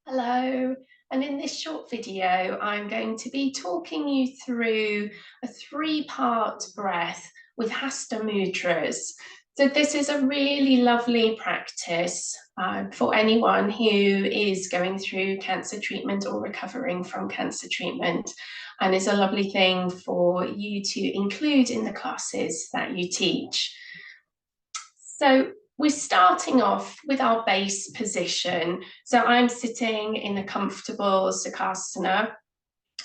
Hello, and in this short video, I'm going to be talking you through a three-part breath with Hasta Mudras. So this is a really lovely practice for anyone who is going through cancer treatment or recovering from cancer treatment, and is a lovely thing for you to include in the classes that you teach. So we're starting off with our base position. So I'm sitting in a comfortable Sukhasana.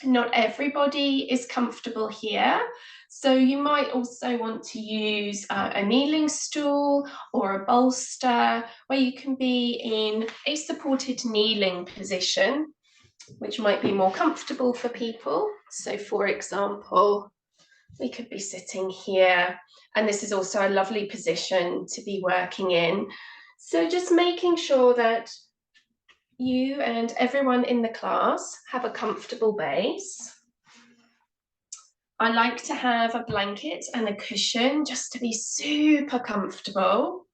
Not everybody is comfortable here. So you might also want to use a kneeling stool or a bolster where you can be in a supported kneeling position, which might be more comfortable for people. So for example, we could be sitting here, and this is also a lovely position to be working in. So just making sure that you and everyone in the class have a comfortable base. I like to have a blanket and a cushion just to be super comfortable.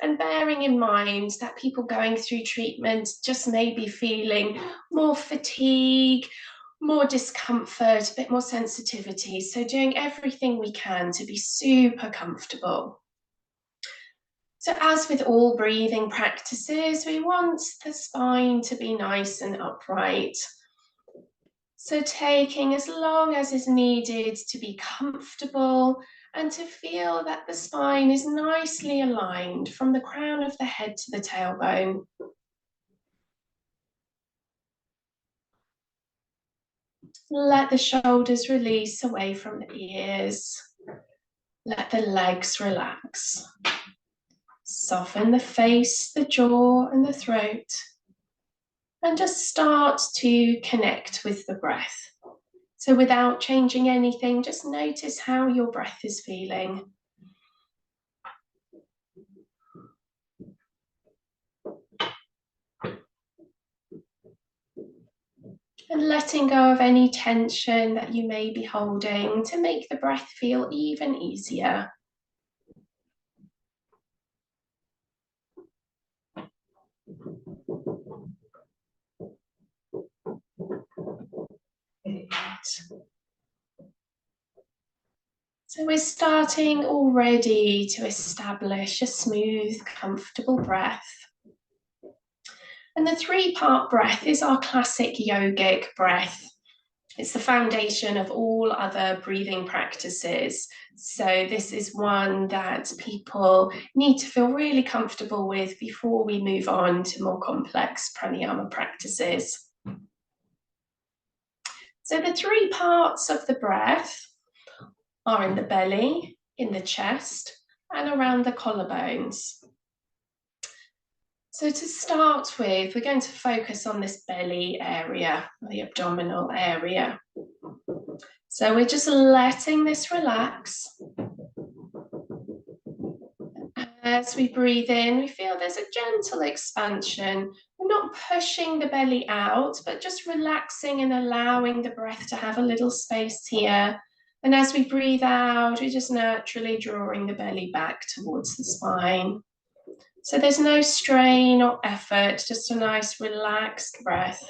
And bearing in mind that people going through treatment just may be feeling more fatigue, more discomfort, a bit more sensitivity. So doing everything we can to be super comfortable. So as with all breathing practices, we want the spine to be nice and upright. So taking as long as is needed to be comfortable and to feel that the spine is nicely aligned from the crown of the head to the tailbone. Let the shoulders release away from the ears. Let the legs relax. Soften the face, the jaw, and the throat. And just start to connect with the breath. So without changing anything, just notice how your breath is feeling. And letting go of any tension that you may be holding to make the breath feel even easier. Good. So we're starting already to establish a smooth, comfortable breath. And the three-part breath is our classic yogic breath. It's the foundation of all other breathing practices. So this is one that people need to feel really comfortable with before we move on to more complex pranayama practices. So the three parts of the breath are in the belly, in the chest, and around the collarbones. So to start with, we're going to focus on this belly area, the abdominal area. So we're just letting this relax. As we breathe in, we feel there's a gentle expansion. We're not pushing the belly out, but just relaxing and allowing the breath to have a little space here. And as we breathe out, we're just naturally drawing the belly back towards the spine. So there's no strain or effort, just a nice relaxed breath.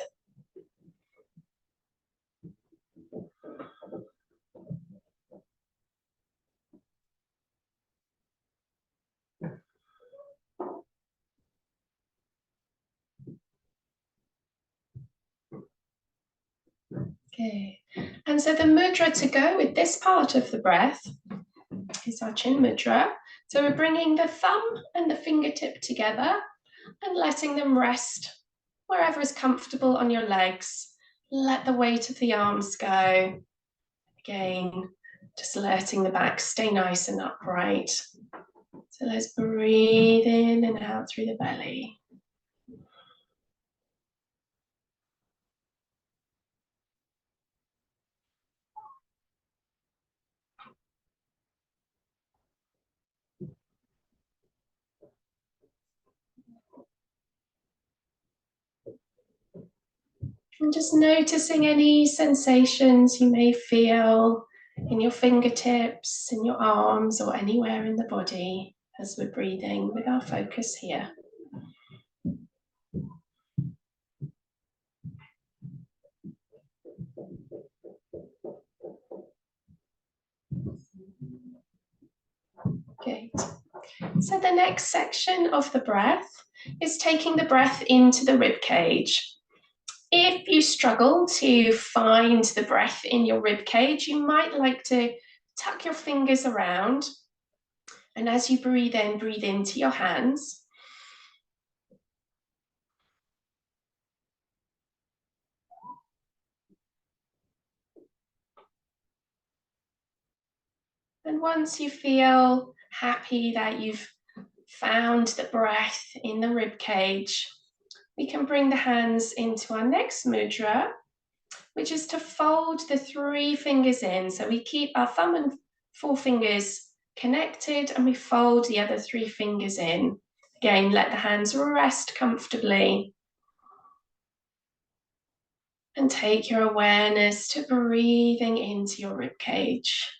Okay, and so the mudra to go with this part of the breath is our chin mudra. So we're bringing the thumb and the fingertip together and letting them rest wherever is comfortable on your legs. Let the weight of the arms go. Again, just letting the back stay nice and upright. So let's breathe in and out through the belly. And just noticing any sensations you may feel in your fingertips, in your arms, or anywhere in the body as we're breathing with our focus here. Good. So the next section of the breath is taking the breath into the rib cage. If you struggle to find the breath in your rib cage, you might like to tuck your fingers around, and as you breathe in, breathe into your hands. And once you feel happy that you've found the breath in the rib cage, we can bring the hands into our next mudra, which is to fold the 3 fingers in. So we keep our thumb and forefingers connected and we fold the other 3 fingers in. Again, let the hands rest comfortably. And take your awareness to breathing into your rib cage.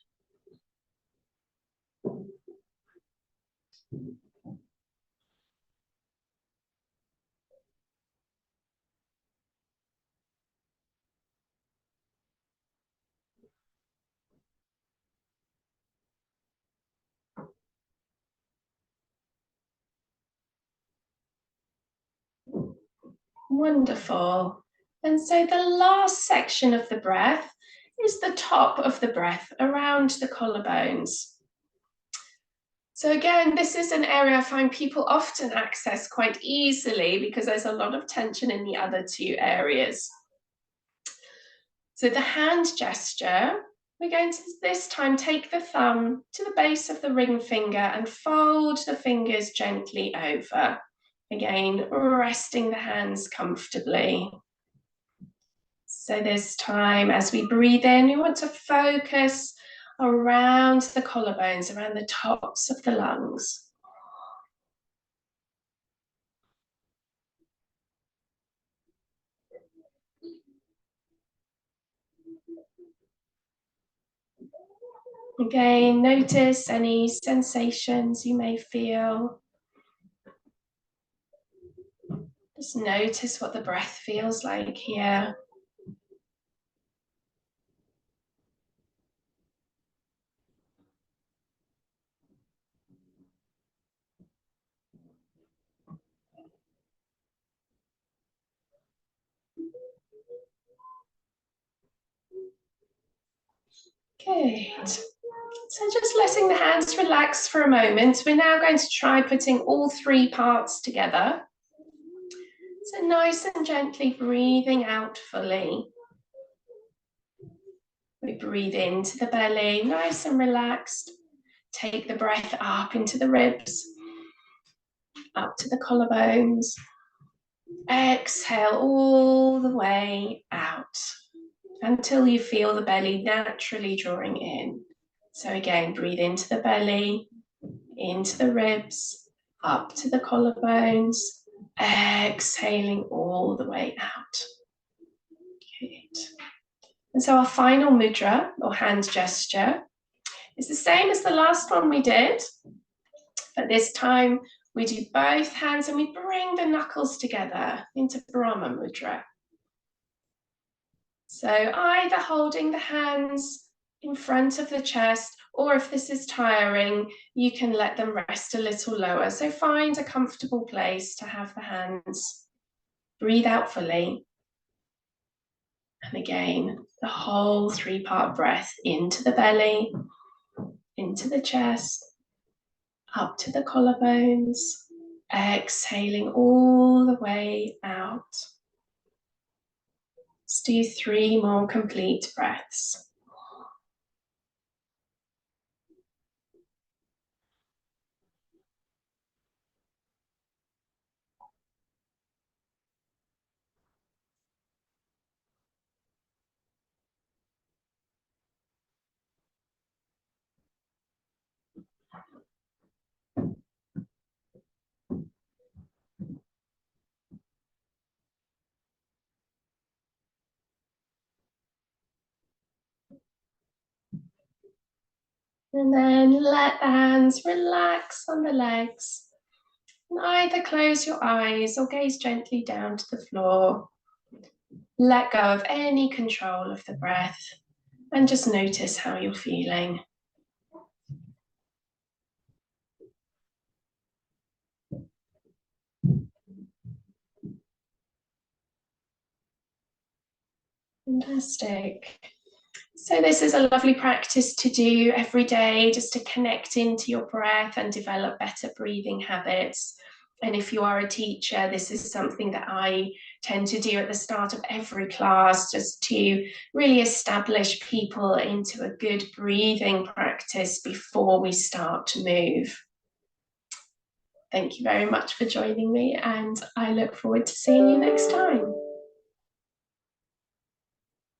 Wonderful. And so the last section of the breath is the top of the breath around the collarbones. So again, this is an area I find people often access quite easily because there's a lot of tension in the other 2 areas. So the hand gesture, we're going to this time take the thumb to the base of the ring finger and fold the fingers gently over. Again, resting the hands comfortably. So this time, as we breathe in, we want to focus around the collarbones, around the tops of the lungs. Again, notice any sensations you may feel. Just notice what the breath feels like here. Good. So just letting the hands relax for a moment. We're now going to try putting all 3 parts together. So nice and gently breathing out fully. We breathe into the belly, nice and relaxed. Take the breath up into the ribs, up to the collarbones. Exhale all the way out until you feel the belly naturally drawing in. So again, breathe into the belly, into the ribs, up to the collarbones, exhaling all the way out. Good. And so our final mudra, or hand gesture, is the same as the last one we did, but this time we do both hands and we bring the knuckles together into Brahma Mudra. So either holding the hands in front of the chest, or if this is tiring, you can let them rest a little lower. So find a comfortable place to have the hands. Breathe out fully. And again, the whole 3-part breath into the belly, into the chest, up to the collarbones, exhaling all the way out. Let's do 3 more complete breaths. And then let the hands relax on the legs. And either close your eyes or gaze gently down to the floor. Let go of any control of the breath and just notice how you're feeling. Fantastic. So this is a lovely practice to do every day, just to connect into your breath and develop better breathing habits. And if you are a teacher, this is something that I tend to do at the start of every class, just to really establish people into a good breathing practice before we start to move. Thank you very much for joining me, and I look forward to seeing you next time.